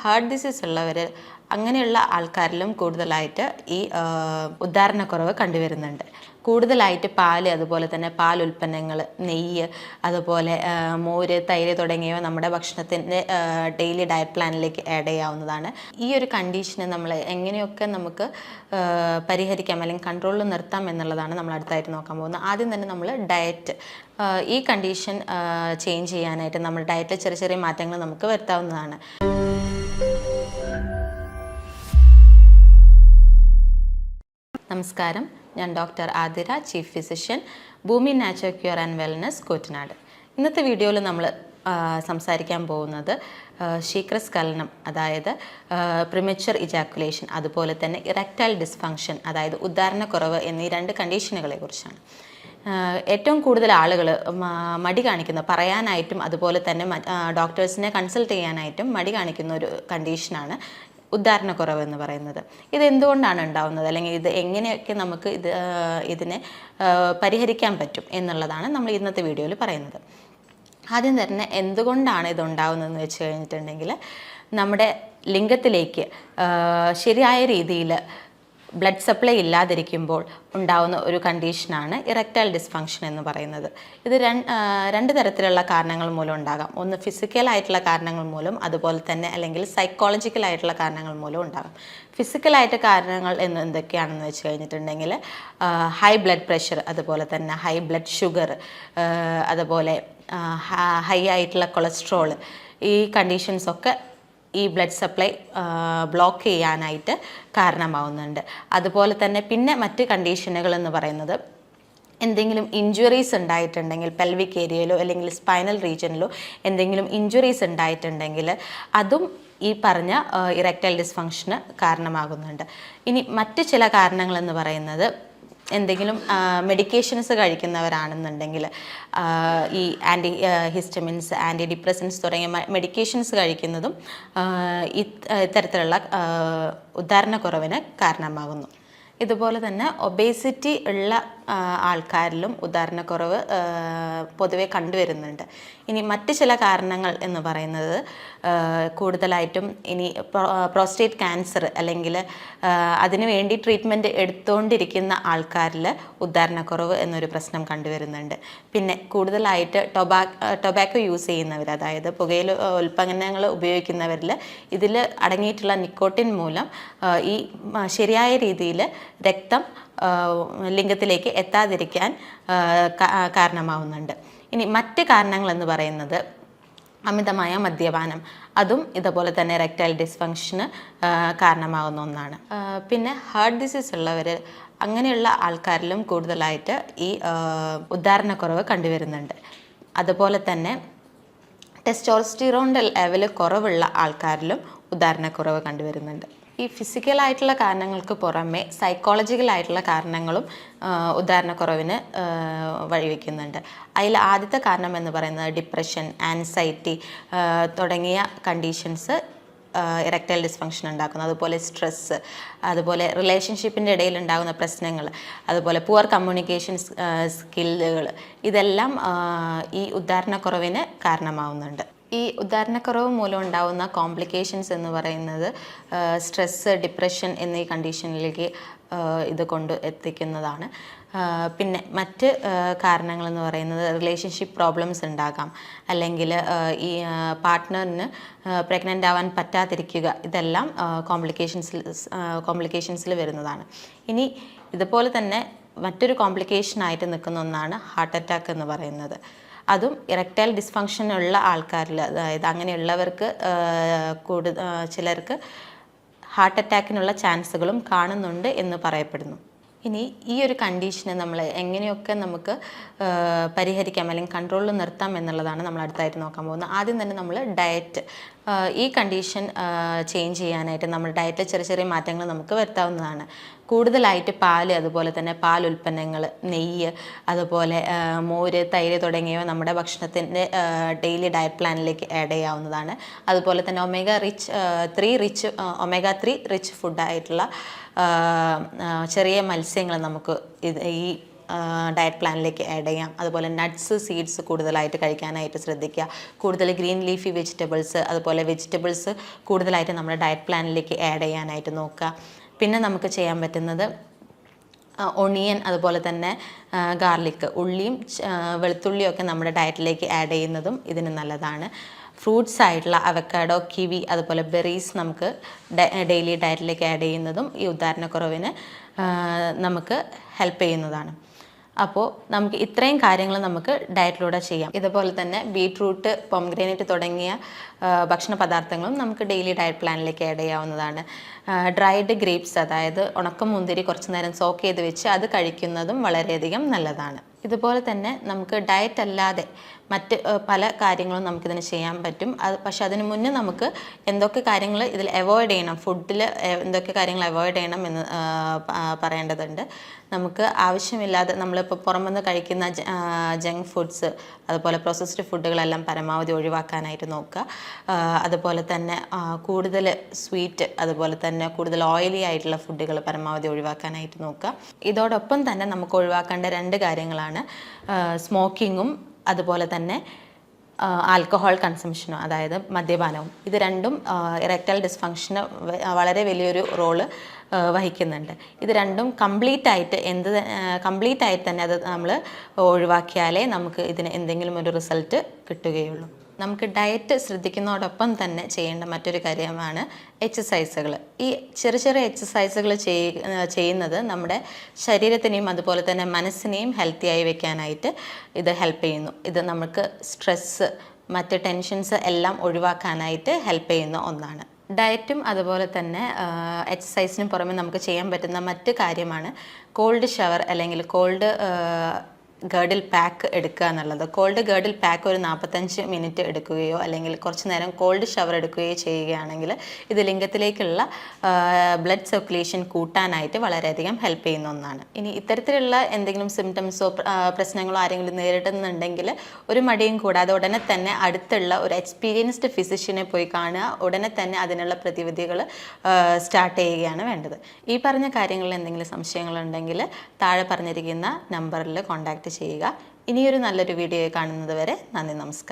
Heart disease ഉള്ളവർ അങ്ങനെയുള്ള ആൾക്കാരിലും കൂടുതലായിട്ട് ഈ ഉദ്ധാരണക്കുറവ് കണ്ടുവരുന്നുണ്ട്. കൂടുതലായിട്ട് പാല്, അതുപോലെ തന്നെ പാൽ ഉൽപ്പന്നങ്ങൾ, നെയ്യ്, അതുപോലെ മോര്, തൈര് തുടങ്ങിയവ നമ്മുടെ ഭക്ഷണത്തിൻ്റെ ഡെയിലി ഡയറ്റ് പ്ലാനിലേക്ക് ആഡ് ചെയ്യാവുന്നതാണ്. ഈ ഒരു കണ്ടീഷന് നമ്മൾ എങ്ങനെയൊക്കെ നമുക്ക് പരിഹരിക്കാം അല്ലെങ്കിൽ കൺട്രോളിൽ നിർത്താം എന്നുള്ളതാണ് നമ്മൾ അടുത്തായിട്ട് നോക്കാൻ പോകുന്നത്. ആദ്യം തന്നെ നമ്മൾ ഡയറ്റ്, ഈ കണ്ടീഷൻ ചേഞ്ച് ചെയ്യാനായിട്ട് നമ്മൾ ഡയറ്റിൽ ചെറിയ ചെറിയ മാറ്റങ്ങൾ നമുക്ക് വരുത്താവുന്നതാണ്. നമസ്കാരം, ഞാൻ doctor Athira, chief physician, Bhoomi natural cure and wellness, Koottanad. ഇന്നത്തെ വീഡിയോയിൽ നമ്മൾ സംസാരിക്കാൻ പോകുന്നത് ശീഘ്രസ്ഖലനം, അതായത് പ്രിമച്വർ ഇജാക്കുലേഷൻ, അതുപോലെ തന്നെ ഇറക്ടൈൽ ഡിസ്ഫങ്ഷൻ, അതായത് ഉദ്ധാരണക്കുറവ് എന്നീ രണ്ട് കണ്ടീഷനുകളെ കുറിച്ചാണ്. ഏറ്റവും കൂടുതൽ ആളുകൾ മടി കാണിക്കുന്ന, പറയാനായിട്ടും അതുപോലെ തന്നെ ഡോക്ടേഴ്സിനെ കൺസൾട്ട് ചെയ്യാനായിട്ടും മടി കാണിക്കുന്ന ഒരു കണ്ടീഷനാണ് ഉദ്ധാരണക്കുറവ് എന്ന് പറയുന്നത്. ഇത് എന്തുകൊണ്ടാണ് ഉണ്ടാവുന്നത്, അല്ലെങ്കിൽ ഇത് എങ്ങനെയൊക്കെ നമുക്ക് ഇതിനെ പരിഹരിക്കാൻ പറ്റും എന്നുള്ളതാണ് നമ്മൾ ഇന്നത്തെ വീഡിയോയിൽ പറയുന്നത്. ആദ്യം തന്നെ എന്തുകൊണ്ടാണ് ഇതുണ്ടാവുന്നതെന്ന് വെച്ച് കഴിഞ്ഞിട്ടുണ്ടെങ്കിൽ, നമ്മുടെ ലിംഗത്തിലേക്ക് ശരിയായ രീതിയിൽ ബ്ലഡ് സപ്ലൈ ഇല്ലാതിരിക്കുമ്പോൾ ഉണ്ടാവുന്ന ഒരു കണ്ടീഷനാണ് ഇറക്ടൈൽ ഡിസ്ഫങ്ഷൻ എന്ന് പറയുന്നത്. ഇത് രണ്ട് തരത്തിലുള്ള കാരണങ്ങൾ മൂലം ഉണ്ടാകാം. ഒന്ന് ഫിസിക്കലായിട്ടുള്ള കാരണങ്ങൾ മൂലം, അതുപോലെ തന്നെ അല്ലെങ്കിൽ സൈക്കോളജിക്കലായിട്ടുള്ള കാരണങ്ങൾ മൂലം ഉണ്ടാകാം. ഫിസിക്കലായിട്ട് കാരണങ്ങൾ എന്തൊക്കെയാണെന്ന് വെച്ച് കഴിഞ്ഞിട്ടുണ്ടെങ്കിൽ, ഹൈ ബ്ലഡ് പ്രഷർ, അതുപോലെ തന്നെ ഹൈ ബ്ലഡ് ഷുഗർ, അതുപോലെ ഹൈ ആയിട്ടുള്ള കൊളസ്ട്രോൾ, ഈ കണ്ടീഷൻസൊക്കെ ഈ ബ്ലഡ് സപ്ലൈ ബ്ലോക്ക് ചെയ്യാനായിട്ട് കാരണമാവുന്നുണ്ട്. അതുപോലെ തന്നെ പിന്നെ മറ്റ് കണ്ടീഷനുകൾ എന്ന് പറയുന്നത്, എന്തെങ്കിലും ഇഞ്ചുറീസ് ഉണ്ടായിട്ടുണ്ടെങ്കിൽ, പെൽവിക് ഏരിയയിലോ അല്ലെങ്കിൽ സ്പൈനൽ റീജിയനിലോ എന്തെങ്കിലും ഇഞ്ചുറീസ് ഉണ്ടായിട്ടുണ്ടെങ്കിൽ അതും ഈ പറഞ്ഞ ഇറക്ടൈൽ ഡിസ്ഫങ്ഷന് കാരണമാകുന്നുണ്ട്. ഇനി മറ്റ് ചില കാരണങ്ങളെന്ന് പറയുന്നത്, എന്തെങ്കിലും മെഡിക്കേഷൻസ് കഴിക്കുന്നവരാണെന്നുണ്ടെങ്കിൽ, ഈ ആൻറ്റി ഹിസ്റ്റമിൻസ്, ആൻറ്റി ഡിപ്രസൻസ് തുടങ്ങിയ മെഡിക്കേഷൻസ് കഴിക്കുന്നതും ഇത്തരത്തിലുള്ള ഉദ്ധാരണക്കുറവിന് കാരണമാകുന്നു. ഇതുപോലെ തന്നെ ഒബേസിറ്റി ഉള്ള ആൾക്കാരിലും ഉദ്ധാരണക്കുറവ് പൊതുവെ കണ്ടുവരുന്നുണ്ട്. ഇനി മറ്റ് ചില കാരണങ്ങൾ എന്ന് പറയുന്നത്, കൂടുതലായിട്ടും ഇനി പ്രോസ്റ്റേറ്റ് ക്യാൻസർ അല്ലെങ്കിൽ അതിനു വേണ്ടി ട്രീറ്റ്മെൻറ്റ് എടുത്തുകൊണ്ടിരിക്കുന്ന ആൾക്കാരിൽ ഉദ്ധാരണക്കുറവ് എന്നൊരു പ്രശ്നം കണ്ടുവരുന്നുണ്ട്. പിന്നെ കൂടുതലായിട്ട് ടൊബാക്കോ യൂസ് ചെയ്യുന്നവർ, അതായത് പുകയില ഉൽപ്പന്നങ്ങൾ ഉപയോഗിക്കുന്നവരിൽ ഇതിൽ അടങ്ങിയിട്ടുള്ള നിക്കോട്ടിൻ മൂലം ഈ ശരിയായ രീതിയിൽ രക്തം ലിംഗത്തിലേക്ക് എത്താതിരിക്കാൻ കാരണമാവുന്നുണ്ട്. ഇനി മറ്റ് കാരണങ്ങളെന്ന് പറയുന്നത്, അമിതമായ മദ്യപാനം, അതും ഇതുപോലെ തന്നെ ഇറക്ടൈൽ ഡിസ്ഫങ്ഷന് കാരണമാകുന്ന ഒന്നാണ്. പിന്നെ ഹാർട്ട് ഡിസീസ് ഉള്ളവർ അങ്ങനെയുള്ള ആൾക്കാരിലും കൂടുതലായിട്ട് ഈ ഉദ്ധാരണക്കുറവ് കണ്ടുവരുന്നുണ്ട്. അതുപോലെ തന്നെ ടെസ്റ്റോസ്റ്റെറോണിൻ്റെ ലെവൽ കുറവുള്ള ആൾക്കാരിലും ഉദ്ധാരണക്കുറവ് കണ്ടുവരുന്നുണ്ട്. ഈ ഫിസിക്കലായിട്ടുള്ള കാരണങ്ങൾക്ക് പുറമെ സൈക്കോളജിക്കലായിട്ടുള്ള കാരണങ്ങളും ഉദ്ധാരണക്കുറവിന് വഴിവെക്കുന്നുണ്ട്. അതിൽ ആദ്യത്തെ കാരണം എന്ന് പറയുന്നത് ഡിപ്രഷൻ, ആൻസൈറ്റി തുടങ്ങിയ കണ്ടീഷൻസ് ഇറക്ടൈൽ ഡിസ്ഫങ്ഷൻ ഉണ്ടാക്കുന്നു. അതുപോലെ സ്ട്രെസ്സ്, അതുപോലെ റിലേഷൻഷിപ്പിൻ്റെ ഇടയിൽ ഉണ്ടാകുന്ന പ്രശ്നങ്ങൾ, അതുപോലെ പുവർ കമ്മ്യൂണിക്കേഷൻ സ്കില്ലുകൾ, ഇതെല്ലാം ഈ ഉദ്ധാരണക്കുറവിന് കാരണമാവുന്നുണ്ട്. ഈ ഉദ്ധാരണക്കുറവ് മൂലം ഉണ്ടാകുന്ന കോംപ്ലിക്കേഷൻസ് എന്ന് പറയുന്നത്, സ്ട്രെസ്സ്, ഡിപ്രഷൻ എന്നീ കണ്ടീഷനിലേക്ക് ഇത് കൊണ്ട് എത്തിക്കുന്നതാണ്. പിന്നെ മറ്റ് കാരണങ്ങളെന്ന് പറയുന്നത്, റിലേഷൻഷിപ്പ് പ്രോബ്ലംസ് ഉണ്ടാകാം, അല്ലെങ്കിൽ ഈ പാർട്ട്ണറിന് പ്രഗ്നൻ്റ് ആവാൻ പറ്റാതിരിക്കുക, ഇതെല്ലാം കോംപ്ലിക്കേഷൻസിൽ വരുന്നതാണ്. ഇനി ഇതുപോലെ തന്നെ മറ്റൊരു കോംപ്ലിക്കേഷനായിട്ട് നിൽക്കുന്ന ഒന്നാണ് ഹാർട്ട് അറ്റാക്ക് എന്ന് പറയുന്നത്. അതും ഇറക്ടൈൽ ഡിസ്ഫങ്ഷൻ ഉള്ള ആൾക്കാരിൽ, അതായത് അങ്ങനെയുള്ളവർക്ക് ചിലർക്ക് ഹാർട്ട് അറ്റാക്കിനുള്ള ചാൻസുകളും കാണുന്നുണ്ട് എന്ന് പറയപ്പെടുന്നു. ഇനി ഈ ഒരു കണ്ടീഷനെ നമ്മൾ എങ്ങനെയൊക്കെ നമുക്ക് പരിഹരിക്കാം അല്ലെങ്കിൽ കൺട്രോളിൽ നിർത്താം എന്നുള്ളതാണ് നമ്മൾ അടുത്തായിട്ട് നോക്കാൻ പോകുന്നത്. ആദ്യം തന്നെ നമ്മൾ ഡയറ്റ്, ഈ കണ്ടീഷൻ ചേഞ്ച് ചെയ്യാനായിട്ട് നമ്മൾ ഡയറ്റിൽ ചെറിയ ചെറിയ മാറ്റങ്ങൾ നമുക്ക് വരുത്താവുന്നതാണ്. കൂടുതലായിട്ട് പാല്, അതുപോലെ തന്നെ പാൽ ഉൽപ്പന്നങ്ങൾ, നെയ്യ്, അതുപോലെ മോര്, തൈര് തുടങ്ങിയവ നമ്മുടെ ഭക്ഷണത്തിൻ്റെ ഡെയിലി ഡയറ്റ് പ്ലാനിലേക്ക് ആഡ് ചെയ്യാവുന്നതാണ്. അതുപോലെ തന്നെ ഒമേഗ 3 റിച്ച് ഫുഡായിട്ടുള്ള ചെറിയ മത്സ്യങ്ങൾ നമുക്ക് ഈ ഡയറ്റ് പ്ലാനിലേക്ക് ആഡ് ചെയ്യാം. അതുപോലെ നട്ട്സ് സീഡ്സ് കൂടുതലായിട്ട് കഴിക്കാനായിട്ട് ശ്രദ്ധിക്കുക. കൂടുതൽ ഗ്രീൻ ലീഫി വെജിറ്റബിൾസ് അതുപോലെ വെജിറ്റബിൾസ് കൂടുതലായിട്ട് നമ്മുടെ ഡയറ്റ് പ്ലാനിലേക്ക് ആഡ് ചെയ്യാനായിട്ട് നോക്കുക. പിന്നെ നമുക്ക് ചെയ്യാൻ പറ്റുന്നത് ഒണിയൻ അതുപോലെ തന്നെ ഗാർലിക്, ഉള്ളിയും വെളുത്തുള്ളിയും ഒക്കെ നമ്മുടെ ഡയറ്റിലേക്ക് ആഡ് ചെയ്യുന്നതും ഇതിന് നല്ലതാണ്. ഫ്രൂട്ട്സ് ആയിട്ടുള്ള അവക്കാഡോ, കിവി അതുപോലെ ബെറീസ് നമുക്ക് ഡെയിലി ഡയറ്റിലേക്ക് ആഡ് ചെയ്യുന്നതും ഈ ഉദാഹരണക്കുറവിന് നമുക്ക് ഹെൽപ്പ് ചെയ്യുന്നതാണ്. അപ്പോൾ നമുക്ക് ഇത്രയും കാര്യങ്ങൾ നമുക്ക് ഡയറ്റിലൂടെ ചെയ്യാം. ഇതുപോലെ തന്നെ ബീട്രൂട്ട്, പൊംഗ്രാനൈറ്റ് തുടങ്ങിയ ഭക്ഷണ പദാർത്ഥങ്ങളും നമുക്ക് ഡെയിലി ഡയറ്റ് പ്ലാനിലേക്ക് ആഡ് ചെയ്യാവുന്നതാണ്. ഡ്രൈഡ് ഗ്രേപ്സ് അതായത് ഉണക്കമുന്തിരി കുറച്ച് നേരം സോക്ക് ചെയ്ത് വെച്ച് അത് കഴിക്കുന്നതും വളരെയധികം നല്ലതാണ്. ഇതുപോലെ തന്നെ നമുക്ക് ഡയറ്റ് അല്ലാതെ മറ്റ് പല കാര്യങ്ങളും നമുക്കിതിന് ചെയ്യാൻ പറ്റും. പക്ഷെ അതിന് മുന്നേ നമുക്ക് എന്തൊക്കെ കാര്യങ്ങൾ ഇതിൽ അവോയ്ഡ് ചെയ്യണം, ഫുഡിൽ എന്തൊക്കെ കാര്യങ്ങൾ അവോയ്ഡ് ചെയ്യണം എന്ന് പറയേണ്ടതുണ്ട്. നമുക്ക് ആവശ്യമില്ലാതെ നമ്മളിപ്പോൾ പുറമെന്ന് കഴിക്കുന്ന ജങ്ക് ഫുഡ്സ് അതുപോലെ പ്രോസസ്ഡ് ഫുഡുകളെല്ലാം പരമാവധി ഒഴിവാക്കാനായിട്ട് നോക്കുക. അതുപോലെ തന്നെ കൂടുതൽ സ്വീറ്റ് അതുപോലെ തന്നെ കൂടുതൽ ഓയിലി ആയിട്ടുള്ള ഫുഡുകൾ പരമാവധി ഒഴിവാക്കാനായിട്ട് നോക്കുക. ഇതോടൊപ്പം തന്നെ നമുക്ക് ഒഴിവാക്കേണ്ട 2 കാര്യങ്ങളാണ് സ്മോക്കിങ്ങും അതുപോലെ തന്നെ ആൽക്കഹോൾ കൺസംഷനും അതായത് മദ്യപാനവും. ഇത് രണ്ടും ഇറക്ടൈൽ ഡിസ്ഫങ്ഷന് വളരെ വലിയൊരു റോള് വഹിക്കുന്നുണ്ട്. ഇത് രണ്ടും കംപ്ലീറ്റ് ആയിട്ട് തന്നെ അത് നമ്മൾ ഒഴിവാക്കിയാലേ നമുക്ക് ഇതിന് എന്തെങ്കിലും ഒരു റിസൾട്ട് കിട്ടുകയുള്ളൂ. നമുക്ക് ഡയറ്റ് ശ്രദ്ധിക്കുന്നതോടൊപ്പം തന്നെ ചെയ്യേണ്ട മറ്റൊരു കാര്യമാണ് എക്സസൈസുകൾ. ഈ ചെറിയ എക്സസൈസുകൾ ചെയ്യുന്നത് നമ്മുടെ ശരീരത്തിനെയും അതുപോലെ തന്നെ മനസ്സിനെയും ഹെൽത്തിയായി വെക്കാനായിട്ട് ഇത് ഹെൽപ്പ് ചെയ്യുന്നു. ഇത് നമുക്ക് സ്ട്രെസ്സ്, മറ്റ് ടെൻഷൻസ് എല്ലാം ഒഴിവാക്കാനായിട്ട് ഹെൽപ്പ് ചെയ്യുന്ന ഒന്നാണ്. ഡയറ്റും അതുപോലെ തന്നെ എക്സസൈസിനും പുറമെ നമുക്ക് ചെയ്യാൻ പറ്റുന്ന മറ്റ് കാര്യമാണ് കോൾഡ് ഷവർ അല്ലെങ്കിൽ കോൾഡ് ഗേർഡിൽ പാക്ക് എടുക്കുക എന്നുള്ളത്. കോൾഡ് ഗേർഡിൽ പാക്ക് ഒരു 45 മിനിറ്റ് എടുക്കുകയോ അല്ലെങ്കിൽ കുറച്ച് നേരം കോൾഡ് ഷവർ എടുക്കുകയോ ചെയ്യുകയാണെങ്കിൽ ഇത് ലിംഗത്തിലേക്കുള്ള ബ്ലഡ് സർക്കുലേഷൻ കൂട്ടാനായിട്ട് വളരെയധികം ഹെൽപ്പ് ചെയ്യുന്ന ഒന്നാണ്. ഇനി ഇത്തരത്തിലുള്ള എന്തെങ്കിലും സിംറ്റംസോ പ്രശ്നങ്ങളോ ആരെങ്കിലും നേരിടുന്നുണ്ടെങ്കിൽ ഒരു മടിയും കൂടാതെ ഉടനെ തന്നെ അടുത്തുള്ള ഒരു എക്സ്പീരിയൻസ്ഡ് ഫിസിഷ്യനെ പോയി കാണുക. ഉടനെ തന്നെ അതിനുള്ള പ്രതിവിധികൾ സ്റ്റാർട്ട് ചെയ്യുകയാണ് വേണ്ടത്. ഈ പറഞ്ഞ കാര്യങ്ങളിൽ എന്തെങ്കിലും സംശയങ്ങളുണ്ടെങ്കിൽ താഴെ പറഞ്ഞിരിക്കുന്ന നമ്പറിൽ കോൺടാക്റ്റ് ചെയ്യുക. ഇനിയൊരു നല്ലൊരു വീഡിയോ കാണുന്നത് വരെ നന്ദി, നമസ്കാരം.